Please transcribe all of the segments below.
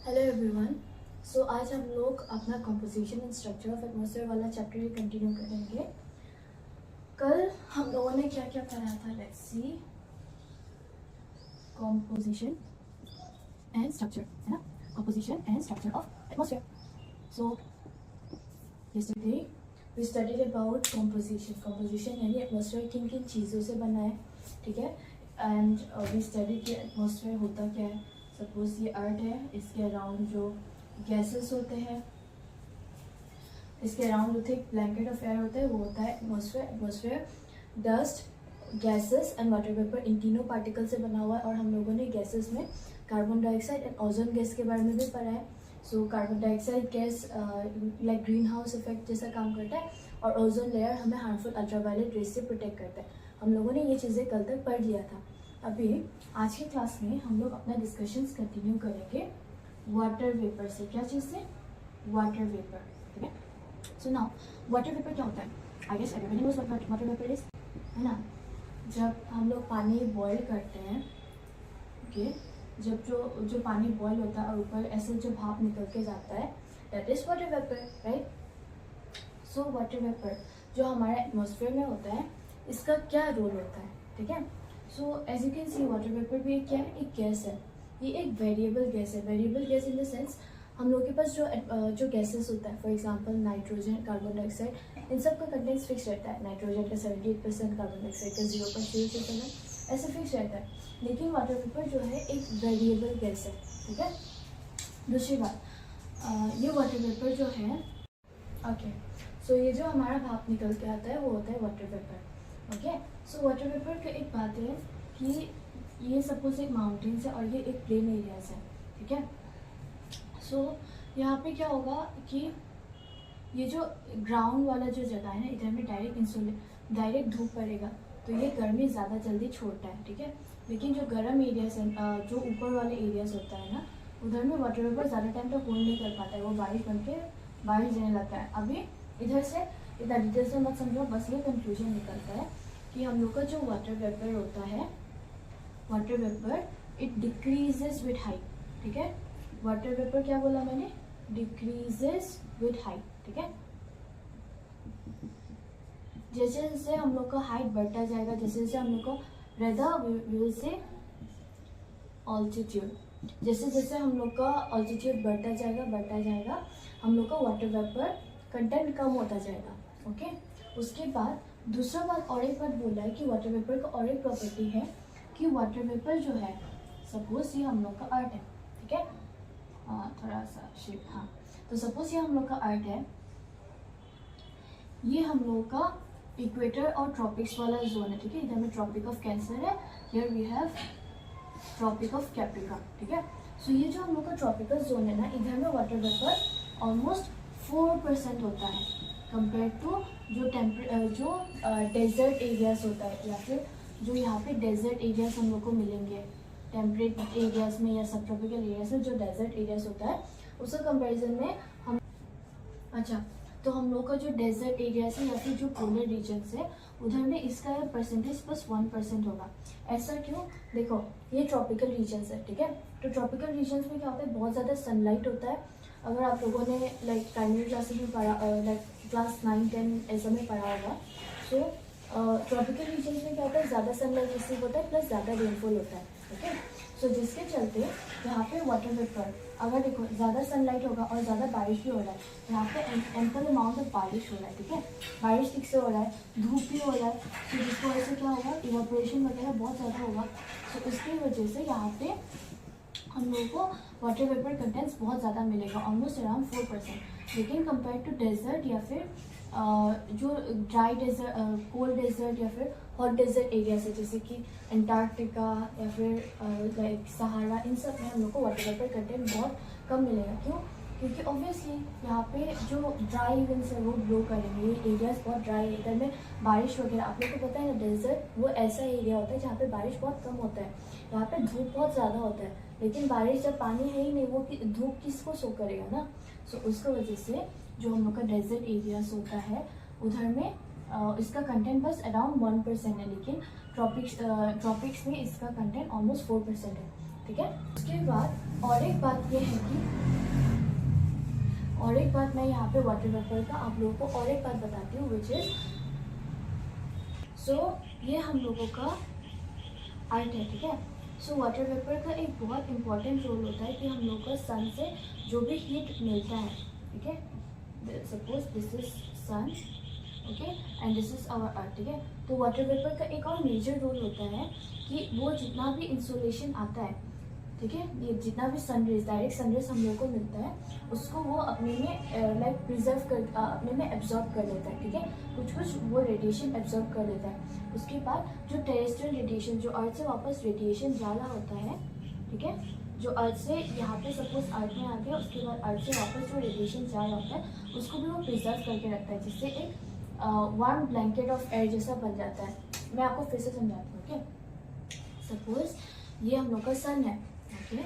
Hello everyone. सो आज हम लोग अपना composition and structure of atmosphere वाला चैप्टर ही कंटिन्यू करेंगे। कल हम लोगों ने क्या क्या पढ़ा था? Let's see, composition and structure, है ना? Composition and structure of atmosphere. So yesterday we studied about composition यानी एटमॉस्फेयर किन किन चीज़ों से बना है, ठीक है? एंड वी स्टडी कि एटमॉस्फेयर होता क्या है। सपोज ये अर्थ है, इसके अराउंड जो गैसेस होते हैं, इसके अराउंड जो थिक ब्लैंकेट ऑफ एयर होता है वो होता है atmosphere. Atmosphere dust, gases and water vapour इन तीनों पार्टिकल से बना हुआ है। और हम लोगों ने गैसेस में carbon dioxide and ozone gas के बारे में भी पढ़ा है। So carbon dioxide gas like green house effect जैसा काम करता है, और ओजोन लेयर हमें हार्मफुल अल्ट्रावायलेट रेज से प्रोटेक्ट करता है। हम लोगों ने ये चीज़ें कल तक पढ़ लिया था। अभी आज की क्लास में हम लोग अपना डिस्कशंस कंटिन्यू करेंगे वाटर वेपर से। क्या चीज़ से? वाटर वेपर, ठीक है? सो नाउ वाटर वेपर क्या होता है? I guess everybody knows what water vapour is, है ना? जब हम लोग पानी बॉयल करते हैं, ओके, जब जो पानी बॉयल होता है और ऊपर ऐसे जो भाप निकल के जाता है, that is water vapour, right? So water vapour जो हमारे एटमॉस्फेयर में होता है, इसका क्या रोल होता है, ठीक है? So as you can see water vapour भी क्या है? एक गैस है। ये एक वेरिएबल गैस है। Variable gas in the sense हम लोग के पास जो गैसेस होता है, for example nitrogen, carbon dioxide, इन सब का कंटेंट्स फिक्स रहता है। नाइट्रोजन का 78%, कार्बन डाइऑक्साइड का 0.0%, ऐसे फिक्स रहता है। लेकिन वाटर वेपर जो है एक वेरिएबल गैस है, ठीक है? दूसरी बात, ये वाटर वेपर जो है, ओके, सो ये जो हमारा भाप निकल के आता है वो होता है water vapour, okay? So water vapour की एक बात है कि ये सपोज एक माउंटेन्स है और ये एक प्लेन एरियाज है, ठीक है? सो यहाँ पे क्या होगा कि ये जो ग्राउंड वाला जो जगह है ना, इधर में डायरेक्ट धूप पड़ेगा तो ये गर्मी ज़्यादा जल्दी छोड़ता है, ठीक है? लेकिन जो गर्म एरियाज है, जो ऊपर वाले एरियाज होता है ना, उधर में वाटर वेपर ज़्यादा टाइम तक होल्ड नहीं कर पाता है, वो बारिश बन के बारिश देने लगता है। अभी इधर से इतना डिटेल से मत समझो, बस ये कंक्लूजन निकलता है कि हम लोग का जो वाटर वेपर होता है, water vapour it decreases with height, ठीक है? वाटर वेपर क्या बोला मैंने? डिक्रीजेस विथ हाइट, ठीक है? जैसे जैसे हम लोग का हाइट बढ़ता जाएगा, जैसे जैसे हम लोग को विल से ऑल्टीट्यूड, जैसे जैसे हम लोग का ऑल्टीट्यूड बढ़ता जाएगा, हम लोग का वाटर वेपर कंटेंट कम होता जाएगा, ओके? उसके बाद दूसरा बात और एक बात बोला है कि वाटर वेपर का और एक प्रॉपर्टी है कि वाटर वेपर जो है, सपोज ये हम लोग का अर्थ है, ठीक है? थोड़ा सा शेप, हाँ, तो सपोज ये हम लोग का अर्थ है, ये हम लोग का इक्वेटर और ट्रॉपिक्स वाला जोन है, ठीक है? इधर में ट्रॉपिक ऑफ कैंसर है, here we have tropic of capricorn, ठीक है? सो ये जो हम लोग का ट्रॉपिकल जोन है ना, इधर में वाटर वेपर ऑलमोस्ट 4% होता है कंपेयर टू जो डेजर्ट एरियाज होता है, या फिर जो यहाँ पे डेजर्ट एरियाज हम लोग को मिलेंगे टेम्परेट एरियाज में या सब ट्रॉपिकल एरियाज में, जो डेजर्ट एरियाज होता है उसका कंपैरिजन में हम, अच्छा, तो हम लोग का जो डेजर्ट एरियाज है या फिर जो पोलर रीजन्स है, उधर में इसका परसेंटेज बस 1% होगा। ऐसा क्यों? देखो, ये ट्रॉपिकल रीजन्स है, ठीक है? तो ट्रॉपिकल रीजन्स में क्या होता है? बहुत ज़्यादा सनलाइट होता है। अगर आप लोगों ने लाइक प्राइमरी क्लासेस में पढ़ा, लाइक क्लास 9-10 ऐसा में पढ़ा होगा, सो ट्रॉपिकल रीजन्स में क्या होता है? ज़्यादा सनलाइट रिसीव होता है, प्लस ज़्यादा रेनफॉल होता है, ओके? सो जिसके चलते यहाँ पे वाटर वेपर, अगर देखो ज़्यादा सनलाइट होगा और ज़्यादा बारिश भी हो रहा है, यहाँ पे एम्पल अमाउंट ऑफ बारिश हो रहा है, ठीक है? बारिश ठीक से हो रहा है, धूप भी हो रहा है, तो जिसकी वजह से क्या होगा? इवापोरेशन वगैरह बहुत ज़्यादा होगा। तो उसकी वजह से यहाँ पे हम लोगों को वाटर वेपर कंटेंट्स बहुत ज़्यादा मिलेगा, ऑलमोस्ट अराउंड 4%। लेकिन कंपेयर टू डेजर्ट या फिर जो ड्राई डेजर्ट, कोल्ड डेजर्ट या फिर हॉट डेजर्ट एरियाज है, जैसे कि अंटार्कटिका या फिर लाइक सहारा, इन सब में हम लोग को वाटर वेपर कंटेंट बहुत कम मिलेगा। क्यों? क्योंकि ऑब्वियसली यहाँ पे जो ड्राई विंड्स है वो ब्लो करेंगे, ये एरियाज बहुत ड्राई है, इधर में बारिश वगैरह, आप लोग को पता है ना, डेजर्ट वो ऐसा एरिया होता है जहाँ पे बारिश बहुत कम होता है, यहाँ पे धूप बहुत ज़्यादा होता है। लेकिन बारिश जब पानी है ही नहीं, वो धूप किसको शो करेगा ना? सो उसकी वजह से जो हम लोग का डेजर्ट एरियाज होता है, उधर में इसका कंटेंट बस अराउंड 1% है, लेकिन ट्रॉपिक्स में इसका कंटेंट ऑलमोस्ट 4% है। ठीक है। उसके बाद और एक बात ये है कि मैं यहाँ पे वाटर वेपर का आप लोगों को और एक बात बताती हूँ, विच इज ये हम लोगों का आर्ट है, ठीक है। वाटर वेपर का एक बहुत इंपॉर्टेंट रोल होता है कि हम लोग को सन से जो भी हीट मिलता है, ठीक है, suppose this is sun, okay, and this is our earth, ठीक है। तो वाटर वेपर का एक और मेजर रोल होता है कि वो जितना भी इंसोलेशन आता है, ठीक है, ये जितना भी सनरेज, डायरेक्ट सनरेज हम लोग को मिलता है, उसको वो अपने में लाइक प्रिजर्व कर अपने में एब्जॉर्ब कर लेता है, ठीक है। कुछ वो रेडिएशन एब्जॉर्ब कर लेता है। उसके बाद जो टेरेस्ट्रियल रेडिएशन, जो अर्थ से वापस रेडिएशन जा रहा होता है, ठीक है, जो अर्थ से यहाँ पे सपोज अर्थ में आ गया, उसके बाद अर्थ से वापस जो रेडिएशन जा रहा होता है उसको भी वो प्रिजर्व करके रखता है, जिससे एक वार्म ब्लैंकेट ऑफ एयर जैसा बन जाता है। मैं आपको फिर से समझाती हूँ, ओके। सपोज ये हम लोग का सन है, ओके,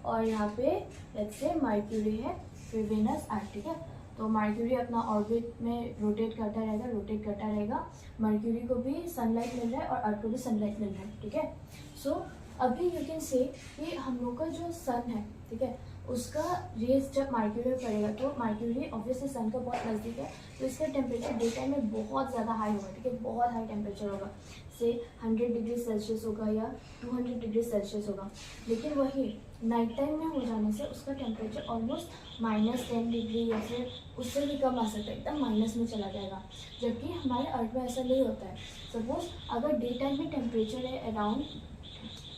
और यहाँ पे लेट्स से मर्क्यूरी है, फिर वेनस, अर्थ, ठीक है। तो मर्क्यूरी अपना ऑर्बिट में रोटेट करता रहेगा, मर्क्यूरी को भी सनलाइट मिल रहा है और अर्थ को भी सनलाइट मिल रहा है, ठीक है। अभी यू कैन से कि हम लोग का जो सन है, ठीक है, उसका रेज जब मर्क्यूरी में पड़ेगा तो मर्क्यूरी ऑब्वियसली सन का बहुत नज़दीक है, तो इसका टेम्परेचर डे टाइम में बहुत ज़्यादा हाई होगा, ठीक है, बहुत हाई टेम्परेचर होगा, से 100 डिग्री सेल्सियस होगा या 200 डिग्री सेल्सियस होगा। लेकिन वही नाइट टाइम में हो जाने से उसका टेम्परेचर ऑलमोस्ट -10 डिग्री या फिर उससे भी कम आ सकता है, एकदम माइनस में चला जाएगा। जबकि हमारे अर्थ में ऐसा नहीं होता है। सपोज अगर डे टाइम में टेम्परेचर है अराउंड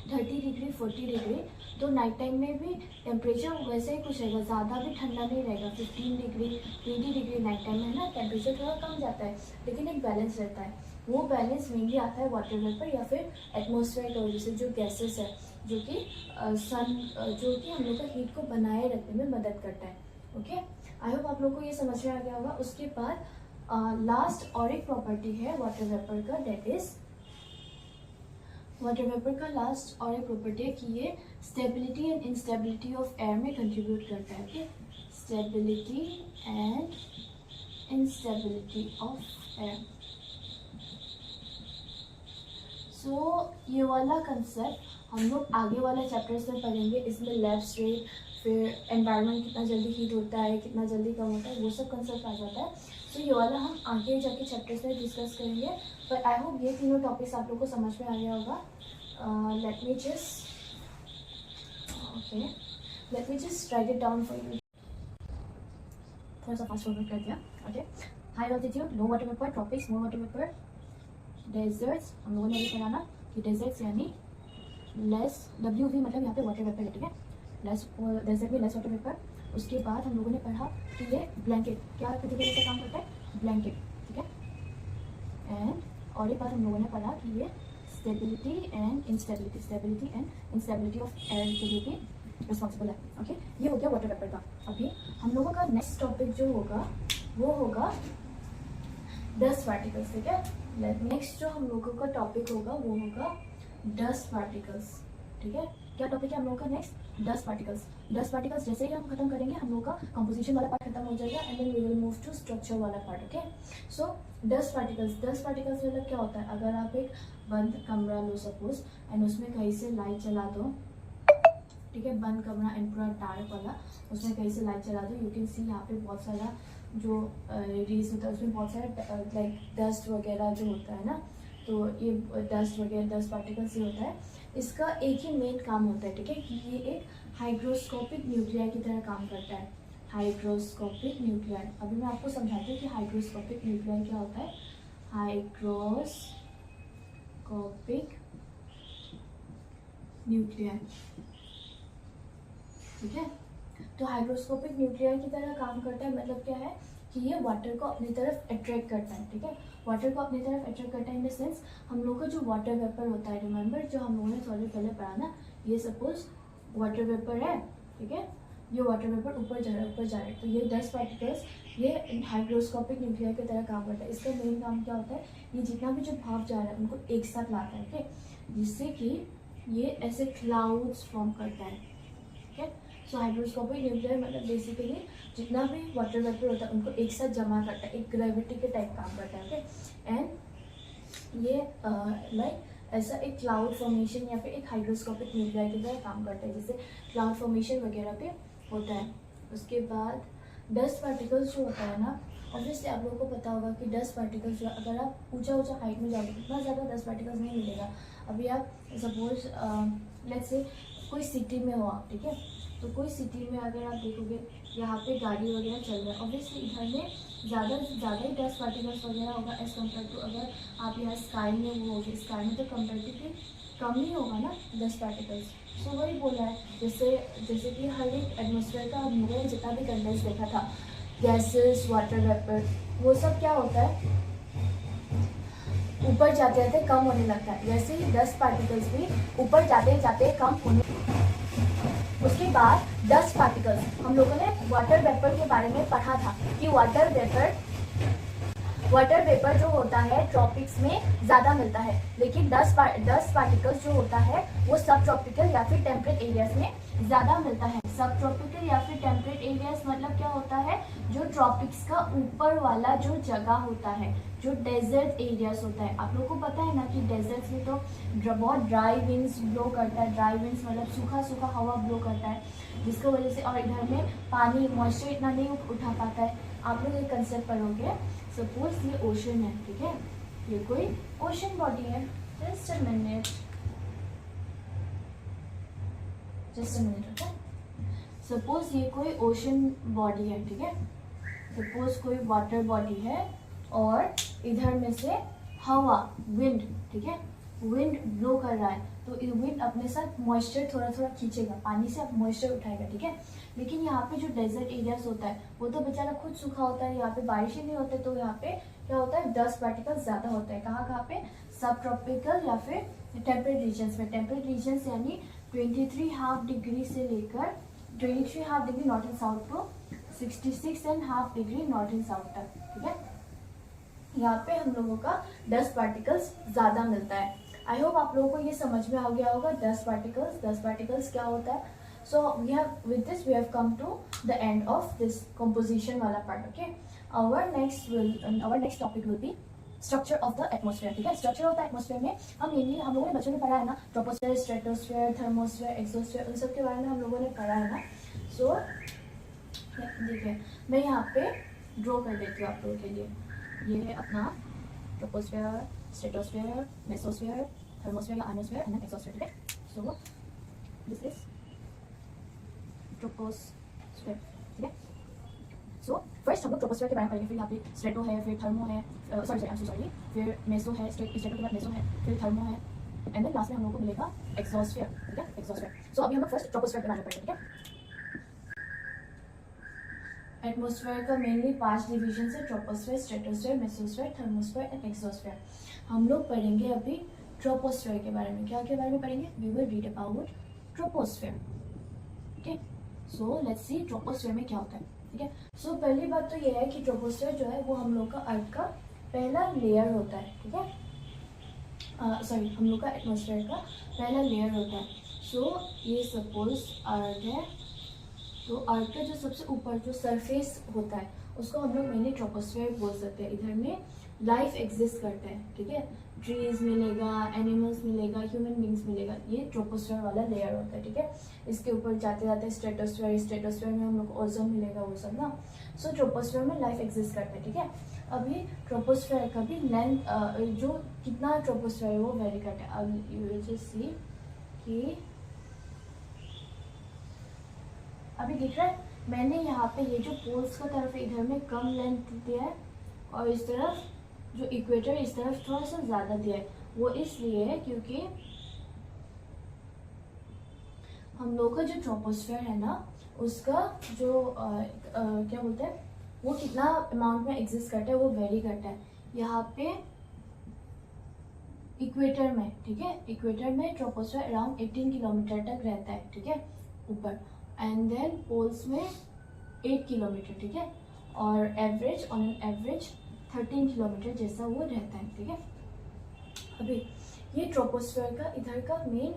30 डिग्री 40 डिग्री, तो नाइट टाइम में भी टेम्परेचर वैसे ही कुछ रहेगा, ज़्यादा भी ठंडा नहीं रहेगा, 15 डिग्री 20 डिग्री नाइट टाइम में, है ना, टेम्परेचर थोड़ा कम जाता है, लेकिन एक बैलेंस रहता है। वो बैलेंस मेनली आता है वाटर वेपर या फिर एटमॉस्फेयर की वजह से, जो गैसेस है, जो कि जो कि हम लोग का हीट को बनाए रखने में मदद करता है, ओके। आई होप आप लोग को ये समझ में आ गया होगा। उसके बाद लास्ट और एक प्रॉपर्टी है वाटर वेपर का, दैट इज वाटर वेपर का लास्ट और एक प्रॉपर्टी है कि ये stability and instability of air में कंट्रीब्यूट करता है, okay. Stability and instability of air. ये वाला कंसेप्ट हम लोग आगे वाले चैप्टर्स में पढ़ेंगे। इसमें लैप्स रेट, फिर एनवायरनमेंट कितना जल्दी हीट होता है, कितना जल्दी कम होता है, वो सब कंसेप्ट आ जाता है। ये वाला हम आगे जाके चैप्टर्स में डिस्कस करेंगे। पर आई होप ये तीनों टॉपिक्स आप लोग को समझ में आ गया होगा। Let me just right it down for you. थोड़ा सा फास्ट फॉरवर्ड कर दिया, ओके। हाई ऑल्टीट्यूड, लो वाटर वेपर, ट्रॉपिक्स, लो वाटर वेपर, डेजर्ट्स। हम लोगों ने अभी पढ़ा ना कि डेजर्ट्स यानी लेस, WV मतलब यहाँ पे वाटर वेपर है, ठीक है, लेस डेजर्ट में लेस वाटर वेपर। उसके बाद हम लोगों ने पढ़ा कि ये ब्लैंकेट क्या तरीके से काम करता है, ब्लैंकेट, ठीक है। एंड और एक बात हम लोगों ने पढ़ा कि ये stability and instability of air के लिए भी रिस्पॉन्सिबल है, ओके। ये हो गया वाटर वेपर का। अभी हम लोगों का नेक्स्ट टॉपिक जो होगा वो होगा डस्ट पार्टिकल्स, ठीक है। नेक्स्ट जो हम लोगों का टॉपिक होगा वो होगा डस्ट पार्टिकल्स, ठीक है। क्या टॉपिक है हम लोगों का next? Dust particles. Dust particles जैसे ही हम खत्म करेंगे हम लोग का कंपोजिशन वाला पार्ट खत्म हो जाएगा and then we will move to structure वाला पार्ट, ओके। डस्ट पार्टिकल्स मतलब क्या होता है? अगर आप एक बंद कमरा लो सपोज एंड उसमें कहीं से लाइट चला दो, ठीक है, बंद कमरा एंड पूरा डार्क वाला, उसमें कहीं से लाइट चला दो, यू कैन सी यहाँ पे बहुत सारा जो रेज होता है उसमें बहुत सारा लाइक डस्ट वगैरह जो होता है ना, तो ये डस्ट वगैरह डस्ट पार्टिकल्स ही होता है। इसका एक ही मेन काम होता है, ठीक है, कि ये एक हाइग्रोस्कोपिक न्यूक्लियाई की तरह काम करता है। हाइग्रोस्कोपिक न्यूक्लियाई, अभी मैं आपको समझाती हूँ कि हाइग्रोस्कोपिक न्यूक्लियाई क्या होता है। हाइग्रोस्कोपिक न्यूक्लियाई, ठीक है। तो हाइग्रोस्कोपिक न्यूक्लियाई की तरह काम करता है, मतलब क्या है कि ये वाटर को अपनी तरफ अट्रैक्ट करता है, ठीक है। वाटर को अपनी तरफ अट्रैक्ट करता है इन द सेंस हम लोग का जो वाटर वेपर होता है, रिमेंबर जो हम लोगों ने थोड़ी पहले पढ़ा ना, ये सपोज वाटर वेपर है, ठीक है, ये वाटर वेपर ऊपर जा रहा है, तो ये डस्ट पार्टिकल्स ये हाइग्रोस्कोपिक न्यूक्लियाई की तरह काम करता है। इसका मेन काम क्या होता है, ये जितना भी जो भाप जा रहा है उनको एक साथ लाता है, ठीक है, जिससे कि ये ऐसे क्लाउड्स फॉर्म करता है, ठीक है। सो हाइग्रोस्कोपिक न्यूक्लियाई मतलब बेसिकली जितना भी वाटर वेपर होता है उनको एक साथ जमा करता है, एक ग्रेविटी के टाइप काम करता है, ओके। एंड ये लाइक ऐसा एक क्लाउड फॉर्मेशन या फिर एक हाइड्रोस्कोपिक मीडिया की तरह काम करता है, जैसे क्लाउड फॉर्मेशन वगैरह पे होता है। उसके बाद डस्ट पार्टिकल्स जो होता है ना, ऑब्वियसली आप लोगों को पता होगा कि डस्ट पार्टिकल्स जो, अगर आप ऊंचा ऊंचा हाइट में जाओगे इतना ज़्यादा डस्ट पार्टिकल्स नहीं मिलेगा। अभी आप सपोज लेट्स से कोई सिटी में हो आप, ठीक है, तो कोई सिटी में अगर आप देखोगे यहाँ पे गाड़ी वगैरह चल रहा है, ऑब्वियसली इधर में ज़्यादा से ज़्यादा ही डस्ट पार्टिकल्स वगैरह होगा एज़ कम्पेयर टू अगर आप यहाँ स्काई में वो होगी, स्काई में तो कंपेरेटिवली कम ही होगा ना डस्ट पार्टिकल्स। सो वही बोला है, जैसे कि हर एक एटमोसफेयर का हम लोगों ने जितना भी कंडेंस देखा था, गैसेस, वाटर वेपर, वो सब क्या होता है, ऊपर जाते जाते कम होने लगता है। वैसे ही डस्ट पार्टिकल्स भी ऊपर जाते जाते कम होने। उसके बाद डस्ट पार्टिकल्स, हम लोगों ने वाटर वेपर के बारे में पढ़ा था कि वाटर वेपर जो होता है ट्रॉपिक्स में ज़्यादा मिलता है, लेकिन डस्ट पार्टिकल्स जो होता है वो सब ट्रॉपिकल या फिर टेम्परेट एरियाज में ज़्यादा मिलता है। सब ट्रॉपिकल या फिर टेम्परेट एरियाज मतलब क्या होता है, जो ट्रॉपिक्स का ऊपर वाला जो जगह होता है, जो डेजर्ट एरियाज होता है। आप लोगों को पता है ना कि डेजर्ट्स में तो बहुत ड्राई विंड्स ब्लो करता है, ड्राई विंड्स मतलब सूखा सूखा हवा ब्लो करता है, जिसकी वजह से, और इधर में पानी मॉइस्चर इतना नहीं उठा पाता है। आप लोग एक कंसेप्ट पढ़ोगे, सपोज ये ओशन है, ठीक है, ये कोई ओशन बॉडी है, just a minute, okay. Suppose ये कोई ओशन बॉडी है, ठीक है, सपोज कोई वाटर बॉडी है और इधर में से हवा, विंड, ठीक है, विंड ब्लो कर रहा है, तो विंड अपने साथ मॉइस्चर थोड़ा थोड़ा खींचेगा, पानी से आप मॉइस्चर उठाएगा, ठीक है। लेकिन यहाँ पे जो डेजर्ट एरियाज होता है वो तो बेचारा खुद सूखा होता है, यहाँ पे बारिश ही नहीं होती, तो यहाँ पे क्या होता है, डस्ट पार्टिकल ज़्यादा होता है। कहाँ पे, सब ट्रॉपिकल या फिर टेम्परेट रीजन्स में। टेम्परेट रीजन्स यानी 23.5 डिग्री से लेकर 23.5 degree north and south to 66.5 degree north and south तक, ठीक है। यहाँ पे हम लोगों का डस्ट पार्टिकल्स ज़्यादा मिलता है। आई होप आप लोगों को ये समझ में आ गया होगा डस्ट पार्टिकल्स क्या होता है। So we have come to the end of this composition वाला part, okay. Our next topic will be structure of the atmosphere, ठीक है। स्ट्रक्चर ऑफ द एटमोसफेयर में हम लोगों ने बच्चों ने पढ़ा है ना, ट्रोपोस्फेयर, स्ट्रेटोस्फेयर, थर्मोस्फेयर, एक्सोस्फेयर, उन सब के बारे में हम लोगों ने पढ़ा है ना। सो देखिए, मैं यहाँ पे ड्रॉ कर देती हूँ आप लोगों के लिए। ये है अपना ट्रोपोस्फेयर, स्ट्रेटोस्फेयर, मेसोस्फेयर, थर्मोस्फेयर या आयनोस्फेयर एंड एक्सोस्फेयर, ठीक है। सो दिस इज ट्रोपोस्फेयर, ठीक है। सो फर्स्ट हम लोग ट्रोपोस्फेयर के बारे में पढ़ेंगे, फिर यहाँ पे स्ट्रेटो है, फिर थर्मो है, सॉरी फिर मेसो है, स्ट्रेटो के बाद मेसो है, फिर थर्मो है, एंड देन लास्ट में हम लोग को मिलेगा एक्सोस्फेयर, ठीक है, एक्सोस्फेयर। सो अभी हम लोग फर्स्ट ट्रोपोस्फेयर के बारे में पढ़ेंगे, ठीक है। एटमोसफेयर का मेनली 5 डिविजन है, troposphere, stratosphere, mesosphere, thermosphere and exosphere. हम लोग पढ़ेंगे अभी ट्रोपोस्फेयर के बारे में। क्या के बारे में पढ़ेंगे? We will read about troposphere, okay. So let's see troposphere में क्या होता है, ठीक है। सो पहली बात तो ये है कि ट्रोपोस्फेयर जो है वो हम लोग का अर्थ का पहला लेयर होता है, ठीक है। सॉरी, हम लोग का एटमोसफेयर का पहला लेयर होता है। सो ये सपोज अर्थ है, तो अर्थ का जो सबसे ऊपर जो सरफेस होता है उसको हम लोग मेनली ट्रोपोस्फेयर बोल सकते हैं। इधर में लाइफ एग्जिस्ट करता है, ठीक है, ट्रीज मिलेगा, एनिमल्स मिलेगा, ह्यूमन बींग्स मिलेगा, ये ट्रोपोस्फेयर वाला लेयर होता है, ठीक है। इसके ऊपर जाते जाते स्ट्रेटोस्फेयर में हम लोग को ओजोन मिलेगा, वो सब ना। सो ट्रोपोस्फेयर में लाइफ एग्जिस्ट करता है, ठीक है। अभी ट्रोपोस्फेयर का भी लेंथ जो कितना ट्रोपोस्फेयर है वो वेरी करता है। अब यू विल जस्ट सी कि अभी दिख रहा है, मैंने यहाँ पे ये जो पोल्स का तरफ है इधर में कम लेंथ दिया है, और इस तरफ जो इक्वेटर इस तरफ थोड़ा सा ज़्यादा दिया है। वो इसलिए है क्योंकि हम लोग का जो ट्रोपोस्फेयर है ना, उसका जो क्या बोलते हैं, वो कितना अमाउंट में एग्जिस्ट करता है वो वेरी करता है। यहाँ पे इक्वेटर में, ठीक है, इक्वेटर में ट्रोपोस्फेयर अराउंड 18 किलोमीटर तक रहता है, ठीक है, ऊपर, एंड देन पोल्स में 8 किलोमीटर, ठीक है, और average on an average 13 kilometre जैसा वो रहता है, ठीक है। अभी ये ट्रोपोस्फेयर का इधर का मेन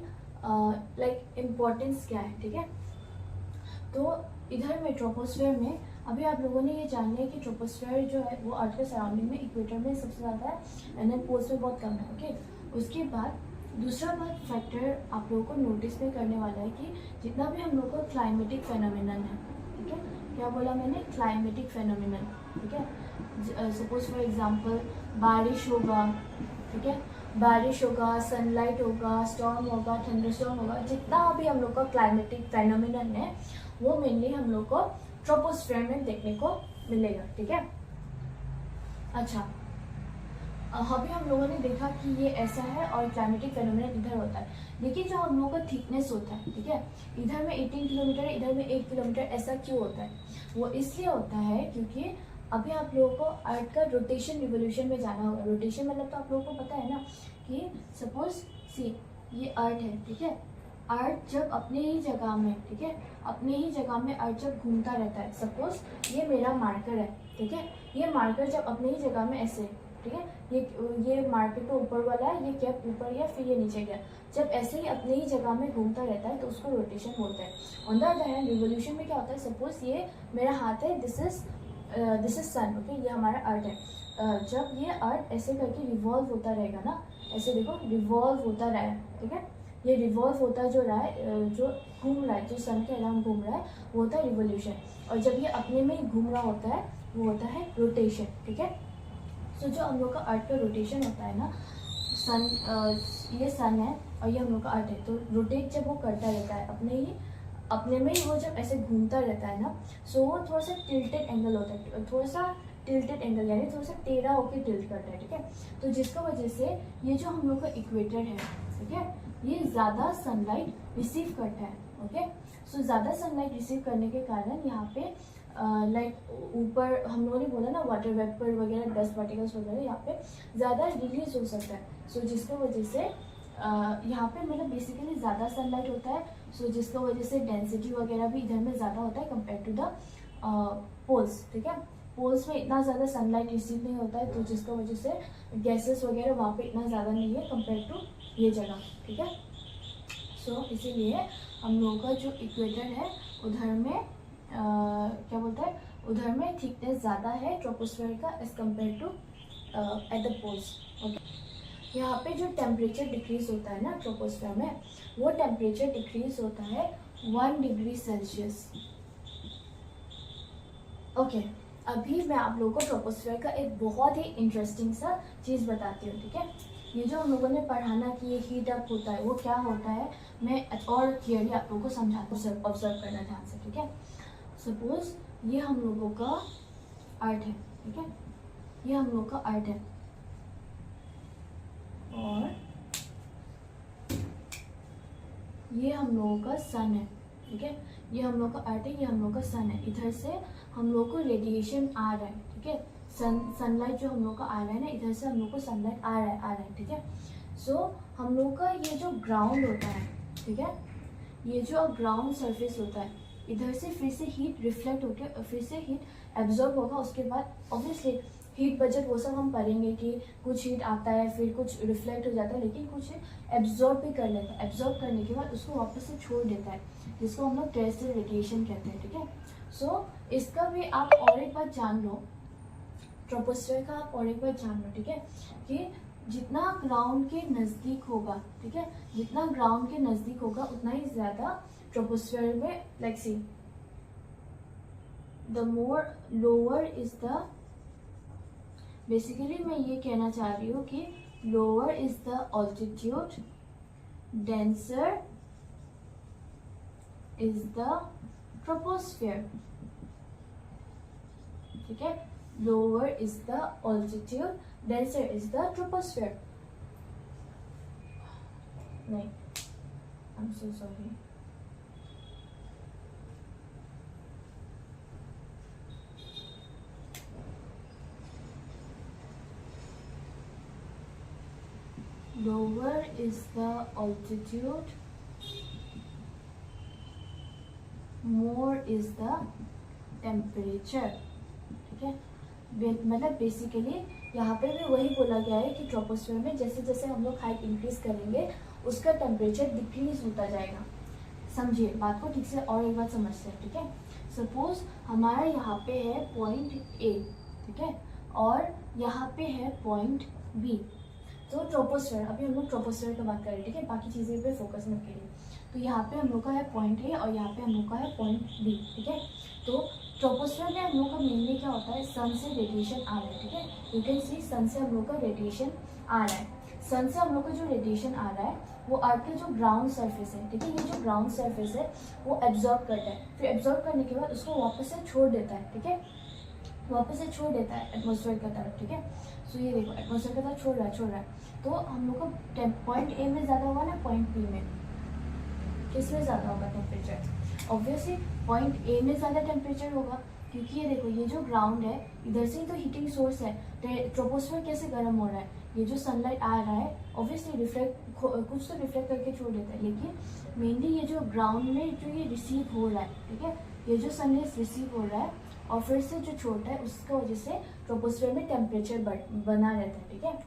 लाइक इम्पोर्टेंस क्या है, ठीक है। तो इधर में ट्रोपोस्फेयर में अभी आप लोगों ने ये जान लिया कि ट्रोपोस्फेयर जो है वो अर्थ के सराउंडिंग में इक्वेटर में सबसे ज़्यादा है, एंड देन पोल्स में बहुत कम है, ओके। उसके बाद दूसरा बात फैक्टर आप लोगों को नोटिस में करने वाला है कि जितना भी हम लोग का क्लाइमेटिक फेनोमेनन है, ठीक है, क्या बोला मैंने, क्लाइमेटिक फेनोमेनन, ठीक है, सपोज फॉर एग्जांपल बारिश होगा, ठीक है, बारिश होगा, सनलाइट होगा, स्टॉर्म होगा, थंडरस्टॉर्म होगा, जितना भी हम लोग का क्लाइमेटिक फेनोमेनन है वो मेनली हम लोग को ट्रोपोस्फेयर में देखने को मिलेगा, ठीक है। अच्छा, अभी हम लोगों ने देखा कि ये ऐसा है और क्लाइमेटिक फेनोमेनन इधर होता है, लेकिन जो हम लोगों का थिकनेस होता है, ठीक है, इधर में 18 किलोमीटर, इधर में 8 किलोमीटर, ऐसा क्यों होता है? वो इसलिए होता है क्योंकि अभी आप लोगों को अर्थ का रोटेशन रिवोल्यूशन में जाना होगा। रोटेशन मतलब तो आप लोगों को पता है ना कि सपोज सी ये अर्थ है, ठीक है, अर्थ जब अपने ही जगह में, ठीक है, अपने ही जगह में अर्थ जब घूमता रहता है, सपोज ये मेरा मार्कर है, ठीक है, ये मार्कर जब अपने ही जगह में ऐसे, ठीक है, ये मार्कर तो ऊपर वाला है, ये कैप ऊपर गया फिर ये नीचे गया, जब ऐसे ही अपने ही जगह में घूमता रहता है तो उसको रोटेशन बोलते हैं। On the other hand revolution में क्या होता है, सपोज ये मेरा हाथ है, दिस इज सन, ओके, ये हमारा अर्थ है, जब ये अर्थ ऐसे करके रिवॉल्व होता रहेगा ना, ऐसे देखो रिवॉल्व होता रहा है, ठीक है, ये रिवॉल्व होता जो रहा है, जो घूम रहा है, जो सन के अराउंड घूम रहा है, वो होता है रिवोल्यूशन, और जब ये अपने में ही घूम रहा होता है वो होता है रोटेशन, ठीक है। सो जो हम लोग का अर्थ का रोटेशन होता है ना, सन, ये सन है और ये हम लोग का अर्थ है, तो रोटेट जब वो करता रहता है अपने में ही वो जब ऐसे घूमता रहता है ना, सो वो थोड़ा सा टिल्टेड एंगल होता है, थोड़ा सा टिल्टेड एंगल यानी थोड़ा सा टेढ़ा होकर टिल्ट करता है, ठीक है, तो जिसका वजह से ये जो हम लोग का इक्वेटर है, ठीक है, ये ज़्यादा सनलाइट रिसीव करता है, ओके। सो ज़्यादा सनलाइट रिसीव करने के कारण यहाँ पे लाइक ऊपर हम लोगों ने बोला ना वाटर वेपर वगैरह, डस्ट पार्टिकल्स वगैरह यहाँ पे ज़्यादा रिलीज हो सकता है, सो जिसका वजह से यहाँ पे मतलब बेसिकली ज़्यादा सनलाइट होता है, सो जिसका वजह से डेंसिटी वगैरह भी इधर में ज़्यादा होता है कंपेयर टू द पोल्स, ठीक है। पोल्स में इतना ज़्यादा सनलाइट रिसीव नहीं होता है, तो जिसका वजह से गैसेस वगैरह वहाँ पे इतना ज़्यादा नहीं है कंपेयर टू ये जगह, ठीक है। सो इसीलिए हम लोगों का जो इक्वेटर है उधर में क्या बोलते हैं, उधर में थिकनेस ज़्यादा है ट्रोपोस्फेयर का as compare to at the poles, okay. यहाँ पे जो टेम्परेचर डिक्रीज होता है ना ट्रोपोस्फेयर में, वो टेम्परेचर डिक्रीज होता है 1 डिग्री सेल्सियस, ओके। अभी मैं आप लोगों को ट्रोपोस्फेयर का एक बहुत ही इंटरेस्टिंग सा चीज़ बताती हूँ, ठीक है। ये जो हम लोगों ने पढ़ाना कि ये हीट अप होता है, वो क्या होता है, मैं और क्लियरली आप लोगों को समझाती हूँ, ऑब्जर्व करना ध्यान से, ठीक है। सपोज ये हम लोगों का अर्थ है, ठीक है, ये हम लोग का अर्थ है, और ये हम लोगों का सन है, ठीक है, ये हम लोग का अर्थ है, ये हम लोग का सन है, इधर से हम लोग को रेडिएशन आ रहा है, ठीक है, सनलाइट जो हम लोग का आ रहा है ना, इधर से हम लोग को सनलाइट आ रहा है, ठीक है। सो हम लोग का ये जो ग्राउंड होता है, ठीक है, ये जो ग्राउंड सरफेस होता है, इधर से फिर से हीट रिफ्लेक्ट होकर फिर से हीट एब्जॉर्ब होगा, उसके बाद ऑब्वियसली हीट बजट वो सब हम पढ़ेंगे कि कुछ हीट आता है फिर कुछ रिफ्लेक्ट हो जाता है, लेकिन कुछ एब्जॉर्ब भी कर लेता है, एब्जॉर्ब करने के बाद उसको वापस से छोड़ देता है, जिसको हम लोग टेरेस्ट्रियल रेडिएशन कहते हैं, ठीक है। सो इसका भी आप और एक बात जान लो, ट्रोपोस्फेयर का आप और एक बात जान लो, ठीक है, कि जितना ग्राउंड के नज़दीक होगा, ठीक है, जितना ग्राउंड के नज़दीक होगा उतना ही ज़्यादा ट्रोपोस्फेयर में like see the more lower is the, basically मैं ये कहना चाह रही हूँ कि lower is the altitude, denser is the troposphere, ठीक है, lower is the altitude, denser is the troposphere, नहीं I am so sorry, lower is the altitude, more is the temperature, ठीक है। मतलब बेसिकली यहाँ पे भी वही बोला गया है कि ट्रोपोस्फेयर में जैसे जैसे हम लोग हाइट इंक्रीज करेंगे उसका टेम्परेचर डिक्रीज होता जाएगा। समझिए बात को ठीक से और एक बार समझते हैं, ठीक है। सपोज हमारा यहाँ पे है पॉइंट ए, ठीक है, और यहाँ पे है पॉइंट बी, तो ट्रोपोस्फेयर, अभी हम लोग ट्रोपोस्फेयर का बात करें, ठीक है, बाकी चीज़ें पे फोकस मत करिए। तो यहाँ पे हम लोग का है पॉइंट ए और यहाँ पे हम लोग का है पॉइंट बी, ठीक है। तो ट्रोपोस्फेयर में हम लोग का मेनली क्या होता है, सन से रेडिएशन आ रहा है, ठीक है। यू कैन सी सन से हम लोग का रेडिएशन आ रहा है। सन से हम लोग का जो रेडिएशन आ रहा है वो अर्थ के जो ग्राउंड सरफेस है, ठीक है, ये जो ग्राउंड सरफेस है वो एब्जॉर्ब करता है, फिर एब्जॉर्ब करने के बाद उसको वापस से छोड़ देता है, ठीक है, वापस से छोड़ देता है एटमॉस्फेयर की तरफ, ठीक है। सो ये देखो एटमॉस्फेयर की तरफ छोड़ रहा है। तो हम लोग का पॉइंट ए में ज़्यादा होगा ना पॉइंट बी में, किसमें ज़्यादा होगा टेम्परेचर? ऑब्वियसली पॉइंट ए में ज़्यादा टेम्परेचर होगा, क्योंकि ये देखो ये जो ग्राउंड है इधर से ही तो हीटिंग सोर्स है। ट्रोपोस्फेयर कैसे गर्म हो रहा है, ये जो सनलाइट आ रहा है ऑब्वियसली कुछ तो रिफ्लेक्ट करके छोड़ देता है, लेकिन मेनली ये जो ग्राउंड में जो ये रिसीव हो रहा है, ठीक है, ये जो सनरेज रिसीव हो रहा है और फिर से जो छोड़ता है उसकी वजह से ट्रोपोस्फेयर में टेम्परेचर बना रहता है, ठीक है।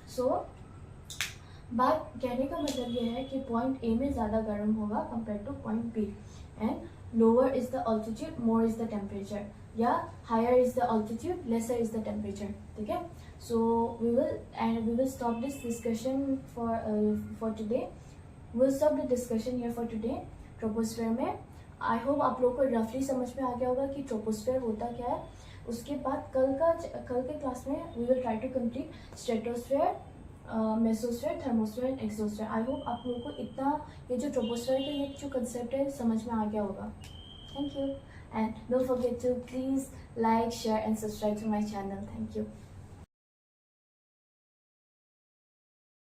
सो बात कहने का मतलब ये है कि पॉइंट ए में ज़्यादा गर्म होगा compare to point B, and lower is the altitude more is the temperature, या higher is the altitude lesser is the temperature, ठीक है। So we will stop this discussion for today, we will stop the discussion here for today troposphere में। I hope आप लोगों को रफली समझ में आ गया होगा कि ट्रोपोस्फेयर होता क्या है। उसके बाद कल के क्लास में we will try to complete stratosphere, mesosphere, thermosphere, exosphere. I hope आप लोगों को इतना ये जो ट्रोपोस्फेयर का ये जो कंसेप्ट है समझ में आ गया होगा। Thank you, and don't forget to please like, share and subscribe to my channel. Thank you.